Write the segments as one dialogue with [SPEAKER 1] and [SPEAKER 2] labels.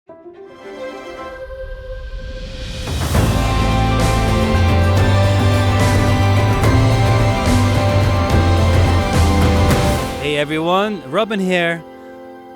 [SPEAKER 1] Hey everyone, Robin here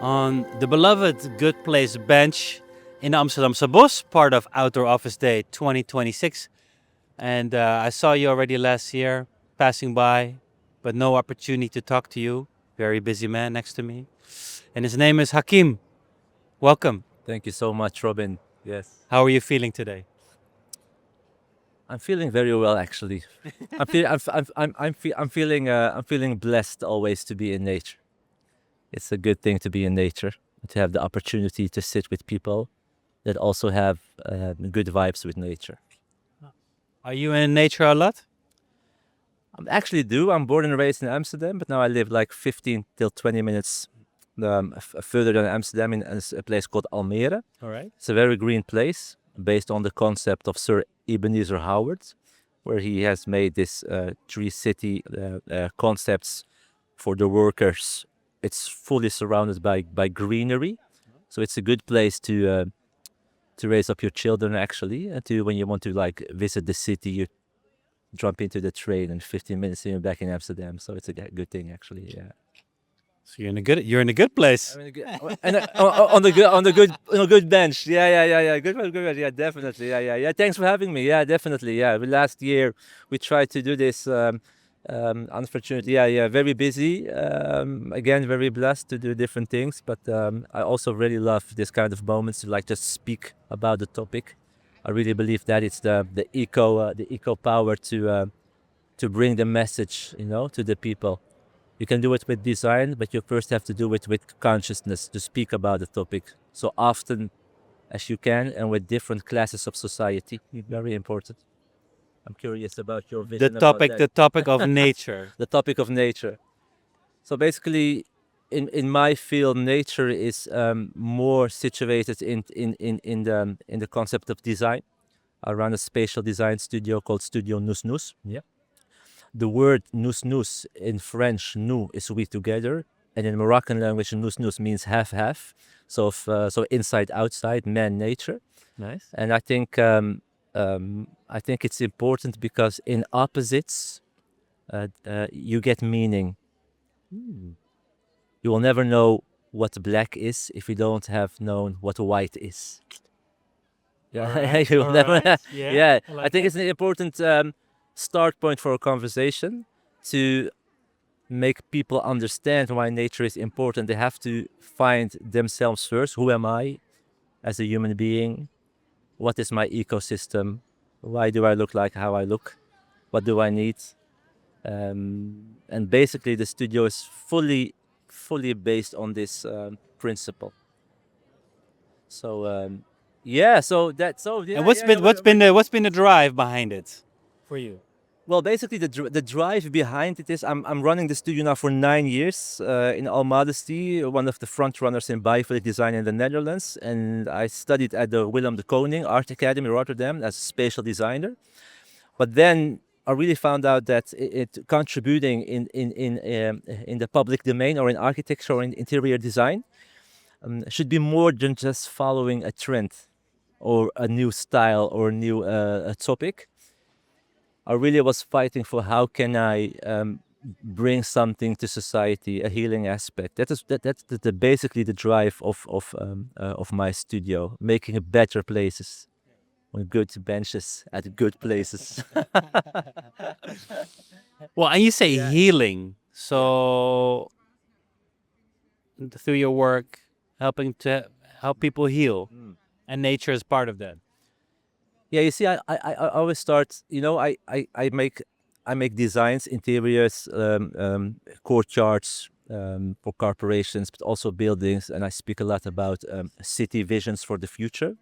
[SPEAKER 1] on the beloved Good Place bench in Amsterdamse Bos, part of Outdoor Office Day 2026. And I saw you already last year passing by, but no opportunity to talk to you. Very busy man next to me. And his name is Hakim. Welcome.
[SPEAKER 2] Thank you so much, Robin. Yes.
[SPEAKER 1] How are you feeling today?
[SPEAKER 2] I'm feeling very well, actually. I'm feeling blessed always to be in nature. It's a good thing to be in nature, to have the opportunity to sit with people that also have good vibes with nature.
[SPEAKER 1] Are you in nature a lot?
[SPEAKER 2] I actually do. I'm born and raised in Amsterdam, but now I live like 15 till 20 minutes further than Amsterdam in a place called Almere.
[SPEAKER 1] All right.
[SPEAKER 2] It's a very green place based on the concept of Sir Ebenezer Howard, where he has made this tree city concepts for the workers. It's fully surrounded by greenery, so it's a good place to raise up your children actually. And to when you want to like visit the city, you jump into the train and 15 minutes and you're back in Amsterdam. So it's a good thing actually. Yeah.
[SPEAKER 1] So you're in a good place.
[SPEAKER 2] I mean, and on a good bench. Yeah. Good bench. Yeah, definitely. Yeah. Thanks for having me. Yeah, definitely. Yeah. Last year we tried to do this. Unfortunately, yeah. Very busy. Again, very blessed to do different things. But I also really love this kind of moments to like just speak about the topic. I really believe that it's the eco power to bring the message, to the people. You can do it with design, but you first have to do it with consciousness to speak about the topic so often as you can and with different classes of society. Very important. I'm curious about your vision.
[SPEAKER 1] The topic of nature.
[SPEAKER 2] The topic of nature. So basically, in my field, nature is more situated in the concept of design. I run a spatial design studio called Studio NousNous. Yeah. The word NousNous in French, nous is we together, and in Moroccan language, NousNous means half. So inside, outside, man, nature.
[SPEAKER 1] Nice.
[SPEAKER 2] And I think it's important because in opposites, you get meaning. You will never know what black is if you don't have known what white is. Yeah,
[SPEAKER 1] Alright,
[SPEAKER 2] you will never.
[SPEAKER 1] alright.
[SPEAKER 2] Yeah,
[SPEAKER 1] I like
[SPEAKER 2] I think
[SPEAKER 1] it.
[SPEAKER 2] it's an important start point for a conversation to make people understand why nature is important. They have to find themselves first. Who am I as a human being? What is my ecosystem? Why do I look like how I look? What do I need? And basically, the studio is fully based on this principle. So yeah, so that's so. Yeah,
[SPEAKER 1] And what's been the drive behind it for you?
[SPEAKER 2] Well, basically, the drive behind it is I'm running the studio now for 9 years. In all modesty, one of the front runners in biophilic design in the Netherlands, and I studied at the Willem de Koning Art Academy, Rotterdam, as a spatial designer. But then I really found out that it contributing in the public domain or in architecture or in interior design should be more than just following a trend or a new style or a new topic. I really was fighting for how can I bring something to society, a healing aspect. That's basically the drive of my studio, making better places, on good benches at good places.
[SPEAKER 1] Well, and you say healing, so through your work, helping to help people heal, and nature is part of that.
[SPEAKER 2] Yeah, you see, I always start. I make designs, interiors, courtyards for corporations, but also buildings, and I speak a lot about city visions for the future.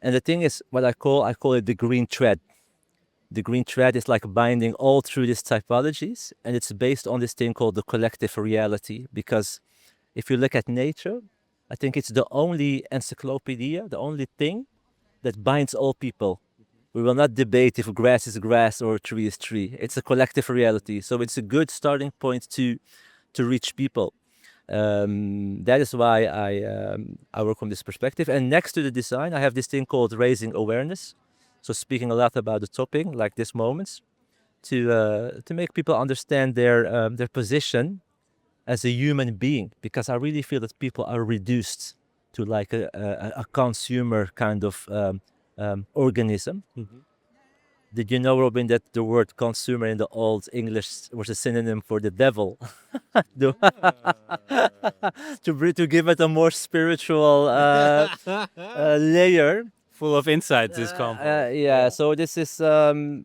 [SPEAKER 2] And the thing is, what I call it the green thread. The green thread is like binding all through these typologies, and it's based on this thing called the collective reality. Because if you look at nature, I think it's the only encyclopedia, the only thing that binds all people. We will not debate if grass is grass or a tree is tree. It's a collective reality. So it's a good starting point to reach people. That is why I work from this perspective. And next to the design, I have this thing called raising awareness. So speaking a lot about the topic, like this moments, to make people understand their position as a human being, because I really feel that people are reduced to like a consumer kind of organism. Did you know, Robin, that the word consumer in the Old English was a synonym for the devil? To, to give it a more spiritual layer.
[SPEAKER 1] Full of insights, this combo.
[SPEAKER 2] Yeah, so this is,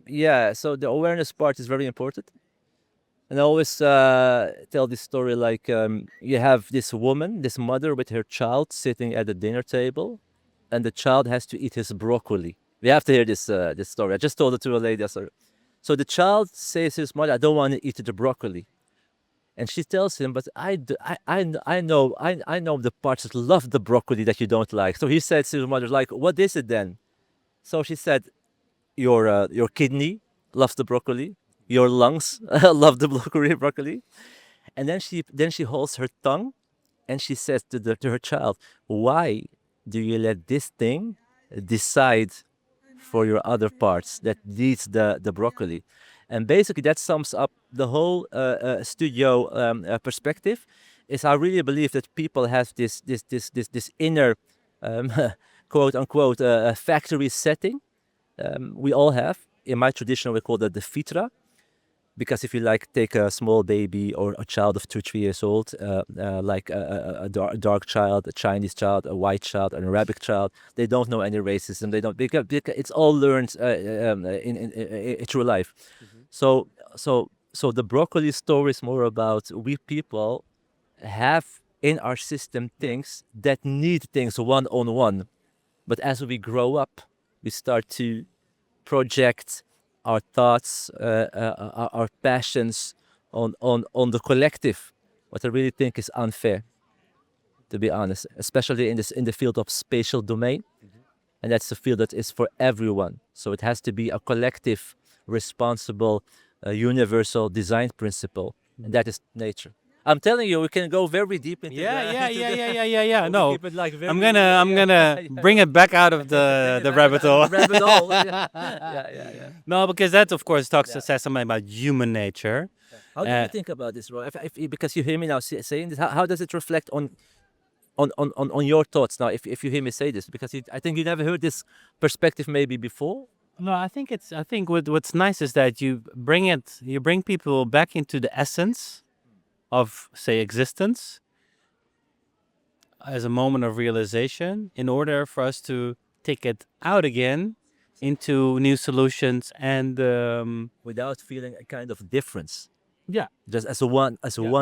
[SPEAKER 2] yeah, so the awareness part is very important. And I always tell this story like you have this woman, this mother with her child sitting at the dinner table, and the child has to eat his broccoli. We have to hear this story. I just told it to a lady. Sorry. So the child says to his mother, "I don't want to eat the broccoli," and she tells him, "But I know the parts that love the broccoli that you don't like." So he said to his mother, "Like, what is it then?" So she said, your kidney loves the broccoli, your lungs love the broccoli, and then she holds her tongue, and she says to her child, "Why do you let this thing decide for your other parts that needs the broccoli?" And basically that sums up the whole studio perspective. Is I really believe that people have this inner quote unquote factory setting. We all have. In my tradition, we call that the fitra, because if you like take a small baby or a child of 2 3 years old, like a dark child, a Chinese child, a white child, an Arabic child, they don't know any racism. They don't, because it's all learned through life. So the broccoli story is more about we people have in our system things that need things one on one, but as we grow up, we start to project our thoughts, our passions on the collective. What I really think is unfair, to be honest, especially in the field of spatial domain, and that's a field that is for everyone. So it has to be a collective, responsible, universal design principle, and that is nature. I'm telling you, we can go very deep into
[SPEAKER 1] Yeah.
[SPEAKER 2] we
[SPEAKER 1] No,
[SPEAKER 2] keep it like very,
[SPEAKER 1] I'm gonna
[SPEAKER 2] yeah.
[SPEAKER 1] bring it back out of the rabbit hole.
[SPEAKER 2] Rabbit hole. Yeah.
[SPEAKER 1] No, because that of course says something about human nature.
[SPEAKER 2] How do you think about this, Roy? Because you hear me now saying this, how does it reflect on your thoughts now? If you hear me say this, because I think you never heard this perspective maybe before.
[SPEAKER 1] No, I think what's nice is that you bring people back into the essence of, say, existence as a moment of realization in order for us to take it out again into new solutions and
[SPEAKER 2] Without feeling a kind of difference,
[SPEAKER 1] yeah,
[SPEAKER 2] just as one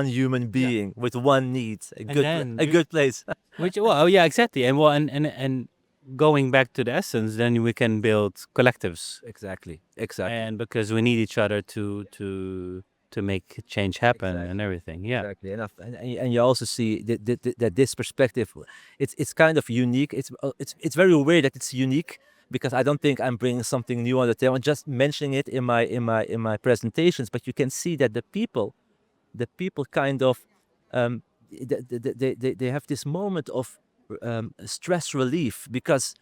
[SPEAKER 2] human being with one need,
[SPEAKER 1] then
[SPEAKER 2] a good place.
[SPEAKER 1] which well yeah exactly and going back to the essence, then we can build collectives,
[SPEAKER 2] Exactly.
[SPEAKER 1] and because we need each other to make change happen and everything. Yeah.
[SPEAKER 2] Exactly enough, and you also see that this perspective, it's kind of unique. It's very weird that it's unique, because I don't think I'm bringing something new on the table. I'm just mentioning it in my presentations, but you can see that the people kind of they have this moment of stress relief, because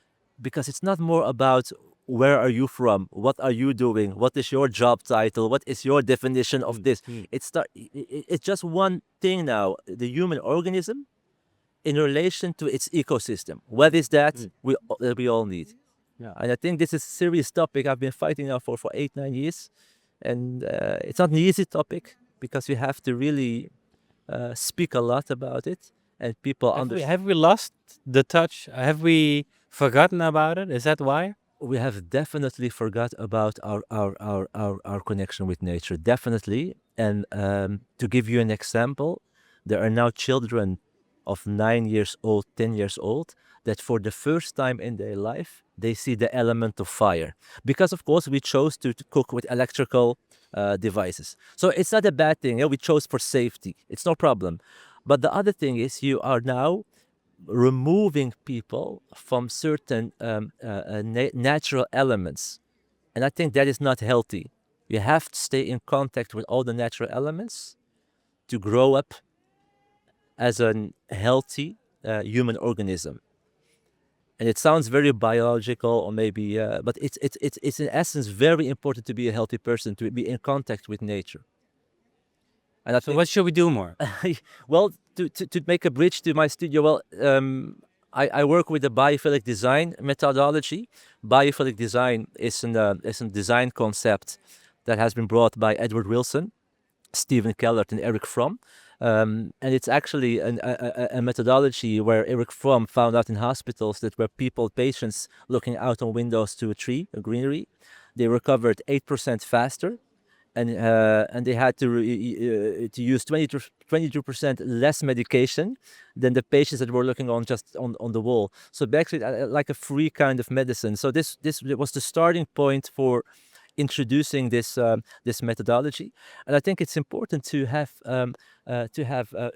[SPEAKER 2] it's not more about where are you from, what are you doing, what is your job title, what is your definition of this. It's just one thing now, the human organism in relation to its ecosystem. What is that? We all need.
[SPEAKER 1] Yeah.
[SPEAKER 2] And I think this is a serious topic. I've been fighting now for 8 9 years, and it's not an easy topic, because you have to really speak a lot about it, and people understand.
[SPEAKER 1] Have we lost the touch? Have we forgotten about it? Is that why?
[SPEAKER 2] We have definitely forgot about our connection with nature, definitely. And to give you an example, there are now children of 9 years old, 10 years old, that for the first time in their life they see the element of fire, because of course we chose to cook with electrical devices. So it's not a bad thing. We chose for safety, it's no problem. But the other thing is, you are now removing people from certain natural elements. And I think that is not healthy. You have to stay in contact with all the natural elements to grow up as a healthy human organism. And it sounds very biological, or maybe, but it's in essence very important to be a healthy person, to be in contact with nature. And I
[SPEAKER 1] So
[SPEAKER 2] think,
[SPEAKER 1] what should we do more?
[SPEAKER 2] well, to make a bridge to my studio, well, I work with the biophilic design methodology. Biophilic design is a design concept that has been brought by Edward Wilson, Stephen Kellert, and Eric Fromm. And it's actually a methodology where Eric Fromm found out in hospitals that where patients looking out on windows to a tree, a greenery, they recovered 8% faster, and they had to use 22% less medication than the patients that were looking on just on the wall. So basically, like a free kind of medicine. So this was the starting point for introducing this methodology. And I think it's important to have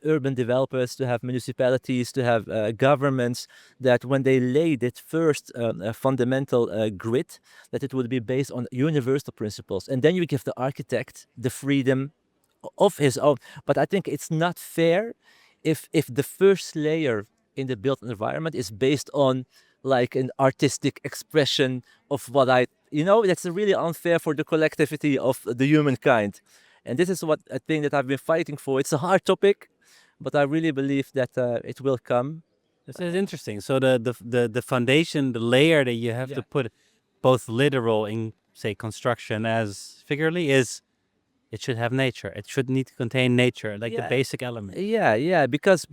[SPEAKER 2] urban developers, to have municipalities, to have governments, that when they lay that first fundamental grid, that it would be based on universal principles, and then you give the architect the freedom of his own. But I think it's not fair if the first layer in the built environment is based on like an artistic expression of what that's really unfair for the collectivity of the humankind. And this is what a thing that I've been fighting for. It's a hard topic, but I really believe that it will come.
[SPEAKER 1] This is interesting. So the foundation, the layer that you have to put, both literal in say construction as figuratively, is it should have nature. It should need to contain nature, like the basic element.
[SPEAKER 2] Yeah, because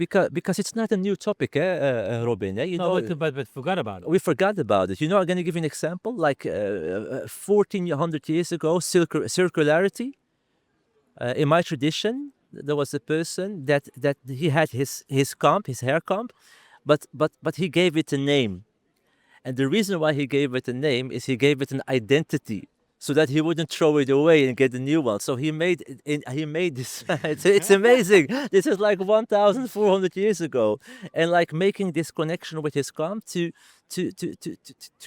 [SPEAKER 2] it's not a new topic, Robin. You
[SPEAKER 1] No,
[SPEAKER 2] know,
[SPEAKER 1] but forgot about it.
[SPEAKER 2] we forgot about it. I'm going to give you an example. Like 1400 years ago, circularity. In my tradition, there was a person that he had his comb, his hair comb, but he gave it a name. And the reason why he gave it a name is he gave it an identity, so that he wouldn't throw it away and get a new one. So he made this. It's amazing. This is like 1,400 years ago, and like making this connection with his comb to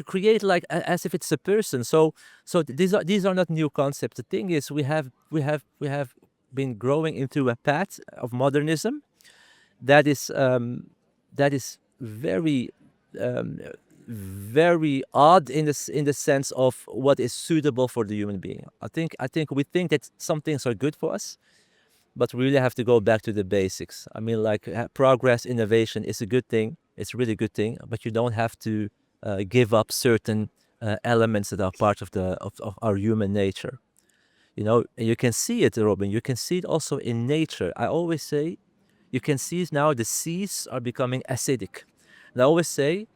[SPEAKER 2] create like as if it's a person. So these are not new concepts. The thing is, we have been growing into a path of modernism that is very very odd in the sense of what is suitable for the human being. I think we think that some things are good for us, but we really have to go back to the basics. I mean, like progress, innovation is a good thing. It's a really good thing, but you don't have to give up certain elements that are part of our human nature. And you can see it, Robin. You can see it also in nature. I always say, you can see it now. The seas are becoming acidic. And I always say,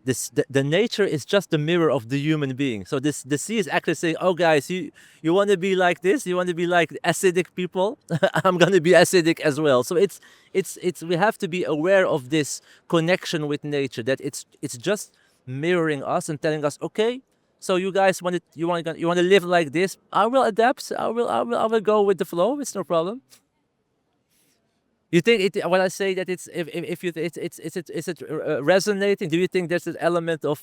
[SPEAKER 2] the nature is just the mirror of the human being. So the sea is actually saying, oh guys, you want to be like this, you want to be like acidic people, I'm going to be acidic as well. So it's we have to be aware of this connection with nature, that it's just mirroring us and telling us, okay, so you guys want to live like this, I will adapt, I will go with the flow, it's no problem. You think when I say that it's resonating? Do you think there's an element of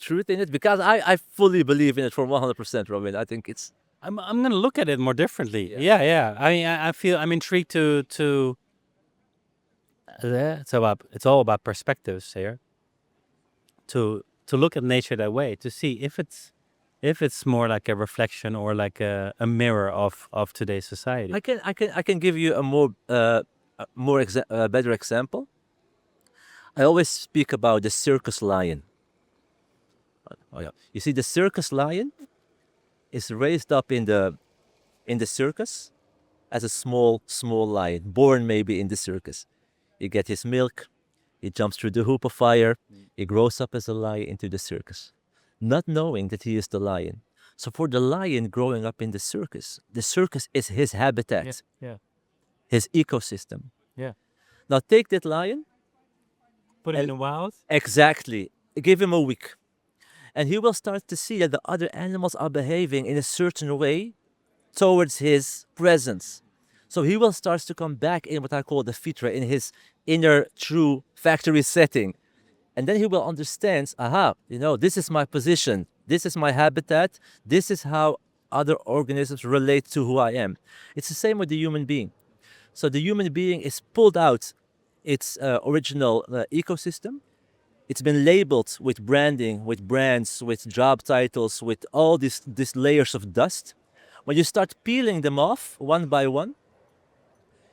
[SPEAKER 2] truth in it? Because I fully believe in it for 100%, Robin. I think it's.
[SPEAKER 1] I'm gonna look at it more differently. Yeah. I mean, I feel I'm intrigued to. It's all about perspectives here. To look at nature that way, to see if it's more like a reflection or like a mirror of today's society.
[SPEAKER 2] I can give you a better example. I always speak about the circus lion. Oh yeah, you see, the circus lion is raised up in the circus as a small lion, born maybe in the circus. He gets his milk, he jumps through the hoop of fire, he grows up as a lion into the circus, not knowing that he is the lion. So for the lion growing up in the circus is his habitat, his ecosystem.
[SPEAKER 1] Yeah.
[SPEAKER 2] Now take that lion,
[SPEAKER 1] Put it in the wild.
[SPEAKER 2] exactly, give him a week, and he will start to see that the other animals are behaving in a certain way towards his presence. So he will start to come back in what I call the fitra, in his inner true factory setting. And then he will understand, this is my position, this is my habitat, this is how other organisms relate to who I am. It's the same with the human being. So the human being is pulled out its original ecosystem. It's been labeled with branding, with brands, with job titles, with all these layers of dust. When you start peeling them off one by one,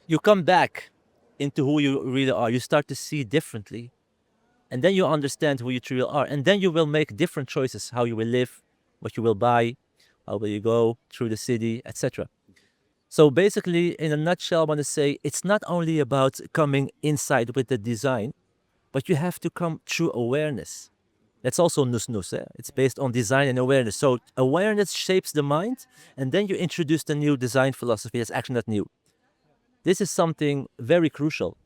[SPEAKER 2] you come back into who you really are. You start to see differently. And then you understand who you truly are. And then you will make different choices, how you will live, what you will buy, how will you go through the city, etc. So basically, in a nutshell, I want to say it's not only about coming inside with the design, but you have to come through awareness. That's also NousNous. It's based on design and awareness. So awareness shapes the mind, and then you introduce the new design philosophy. That's actually not new. This is something very crucial.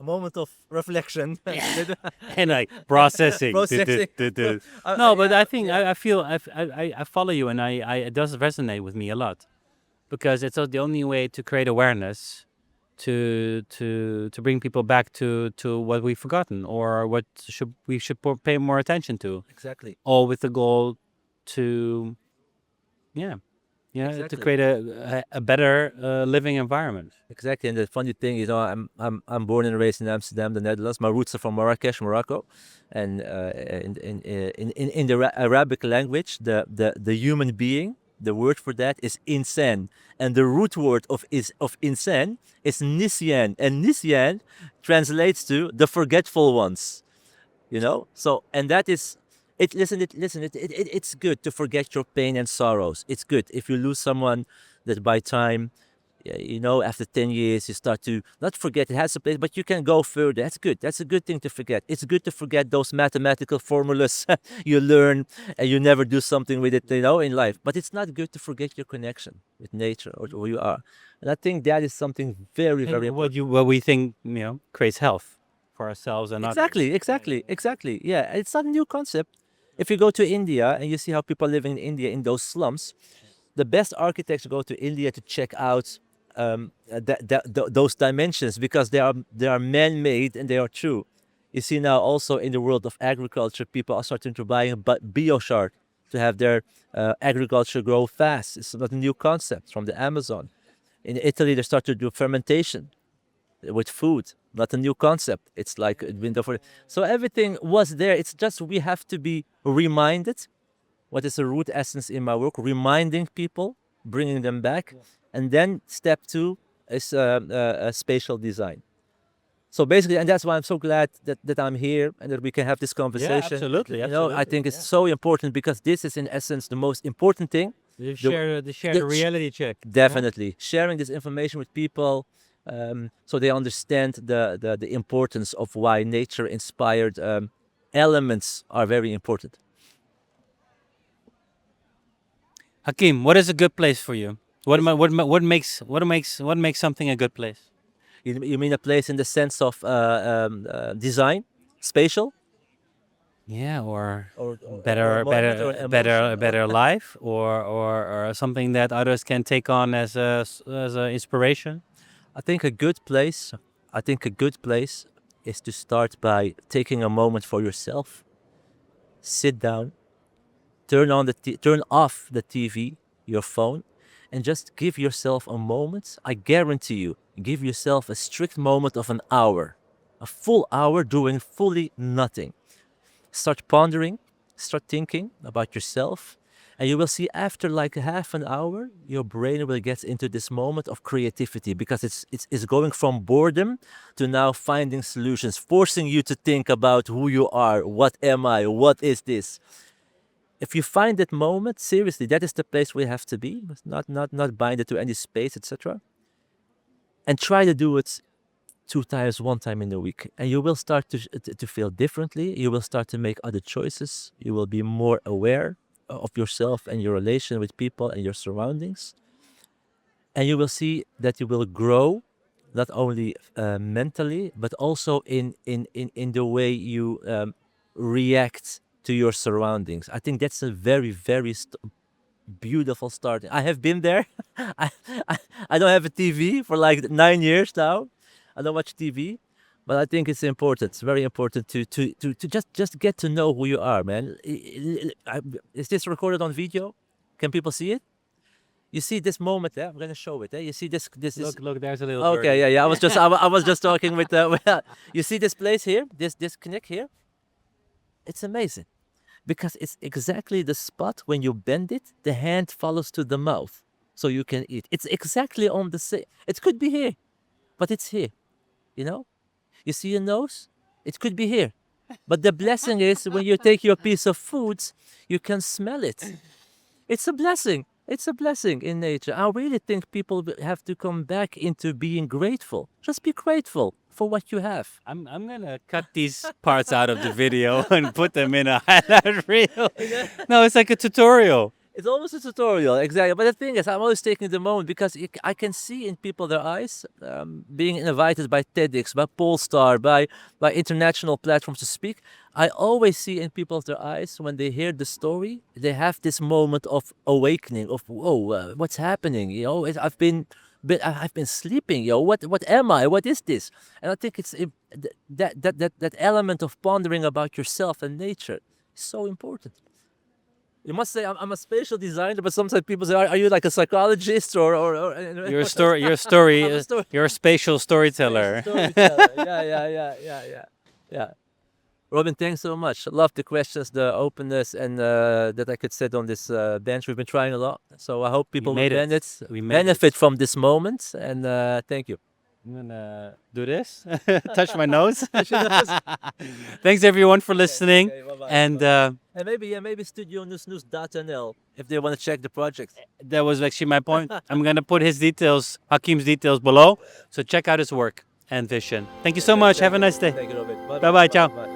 [SPEAKER 2] A moment of reflection.
[SPEAKER 1] And like processing.
[SPEAKER 2] Processing.
[SPEAKER 1] No, but I think I feel I follow you, and it does resonate with me a lot, because it's the only way to create awareness, to bring people back to what we've forgotten, or what we should pay more attention to.
[SPEAKER 2] Exactly.
[SPEAKER 1] All with the goal to, yeah, to
[SPEAKER 2] Exactly.
[SPEAKER 1] create a better living environment.
[SPEAKER 2] Exactly, and the funny thing, I'm born and raised in Amsterdam, the Netherlands. My roots are from Marrakesh, Morocco, and in the Arabic language, the human being, the word for that is insan, and the root word of insan is nisyan, and nisyan translates to the forgetful ones. So, and that is it. It's good to forget your pain and sorrows. It's good if you lose someone that by time, after 10 years, you start to not forget it has a place, but you can go further. That's good. That's a good thing to forget. It's good to forget those mathematical formulas you learn and you never do something with it, in life. But it's not good to forget your connection with nature or who you are. And I think that is something very,
[SPEAKER 1] And
[SPEAKER 2] very important.
[SPEAKER 1] what we think creates health for ourselves and others.
[SPEAKER 2] Exactly. Yeah, it's not a new concept. If you go to India and you see how people live in India in those slums, the best architects go to India to check out those dimensions, because they are man-made and they are true. You see now also in the world of agriculture, people are starting to buy a biochar to have their agriculture grow fast. It's not a new concept from the Amazon. In Italy, they start to do fermentation with food, not a new concept. It's like a window for. So everything was there. It's just we have to be reminded what is the root essence in my work, reminding people, bringing them back. And then step two is spatial design. So basically, and that's why I'm so glad that I'm here and that we can have this conversation.
[SPEAKER 1] absolutely,
[SPEAKER 2] I think it's so important, because this is in essence the most important thing.
[SPEAKER 1] The share the
[SPEAKER 2] the-
[SPEAKER 1] reality check.
[SPEAKER 2] Definitely sharing this information with people, so they understand the importance of why nature inspired elements are very important.
[SPEAKER 1] Hakim, what is a good place for you? What makes something a good place?
[SPEAKER 2] You mean a place in the sense of design, spatial,
[SPEAKER 1] Yeah, or
[SPEAKER 2] or
[SPEAKER 1] better,
[SPEAKER 2] environment, or emotion,
[SPEAKER 1] better life, or something that others can take on as a inspiration.
[SPEAKER 2] I think a good place. I think a good place is to start by taking a moment for yourself. Sit down, turn off the TV, your phone, and just give yourself a moment. I guarantee you, give yourself a strict moment of an hour, a full hour doing fully nothing. Start pondering, start thinking about yourself, and you will see after like half an hour, your brain will get into this moment of creativity, because it's going from boredom to now finding solutions, forcing you to think about who you are, what am I, what is this. If you find that moment, seriously, that is the place we have to be, not bind it to any space, etc. And try to do it 2 times, 1 time in a week, and you will start to feel differently. You will start to make other choices. You will be more aware of yourself and your relation with people and your surroundings, and you will see that you will grow, not only mentally, but also in the way you react to your surroundings. I think that's a very, very beautiful start. I have been there. I, I I don't have a TV for like 9 years now. I don't watch TV, but I think it's important. It's very important to just get to know who you are, man. Is this recorded on video? Can people see it? You see this moment there? I'm gonna show it. You see this? This is
[SPEAKER 1] Look, there's a little
[SPEAKER 2] okay.
[SPEAKER 1] birdie.
[SPEAKER 2] Yeah. I was just I was just talking with. You see this place here? This connect here? It's amazing because it's exactly the spot when you bend it, the hand follows to the mouth, so you can eat. It's exactly on the same. It could be here, but it's here. You know? You see your nose? It could be here. But the blessing is when you take your piece of food, you can smell it. It's a blessing. It's a blessing in nature. I really think people have to come back into being grateful. Just be grateful for what you have.
[SPEAKER 1] I'm gonna cut these parts out of the video and put them in a highlight reel. No, it's like a tutorial.
[SPEAKER 2] It's almost a tutorial, exactly. But the thing is, I'm always taking the moment because I can see in people their eyes being invited by TEDx, by Polestar, by international platforms to speak. I always see in people their eyes when they hear the story, they have this moment of awakening, of whoa, what's happening? You know, I've been sleeping. You know, what am I? What is this? And I think it's that element of pondering about yourself and nature is so important. You must say I'm a spatial designer, but sometimes people say, "Are you like a psychologist or
[SPEAKER 1] Your story, your story,
[SPEAKER 2] I'm a story-
[SPEAKER 1] you're a spatial storyteller.
[SPEAKER 2] storyteller?" Yeah. Robin, thanks so much. I love the questions, the openness, and that I could sit on this bench. We've been trying a lot, so I hope people will
[SPEAKER 1] made it. We made
[SPEAKER 2] benefit
[SPEAKER 1] it.
[SPEAKER 2] from this moment. And thank you.
[SPEAKER 1] I'm gonna do this, touch my nose. Thanks everyone for listening,
[SPEAKER 2] Okay, bye-bye,
[SPEAKER 1] and
[SPEAKER 2] And maybe Studio NousNous.nl if they want to check the project.
[SPEAKER 1] that was actually my point. I'm gonna put his details, Hakim's details below, so check out his work and vision. Thank you so much. Have a nice day.
[SPEAKER 2] Thank you, Robin.
[SPEAKER 1] Bye bye. Ciao.
[SPEAKER 2] Bye.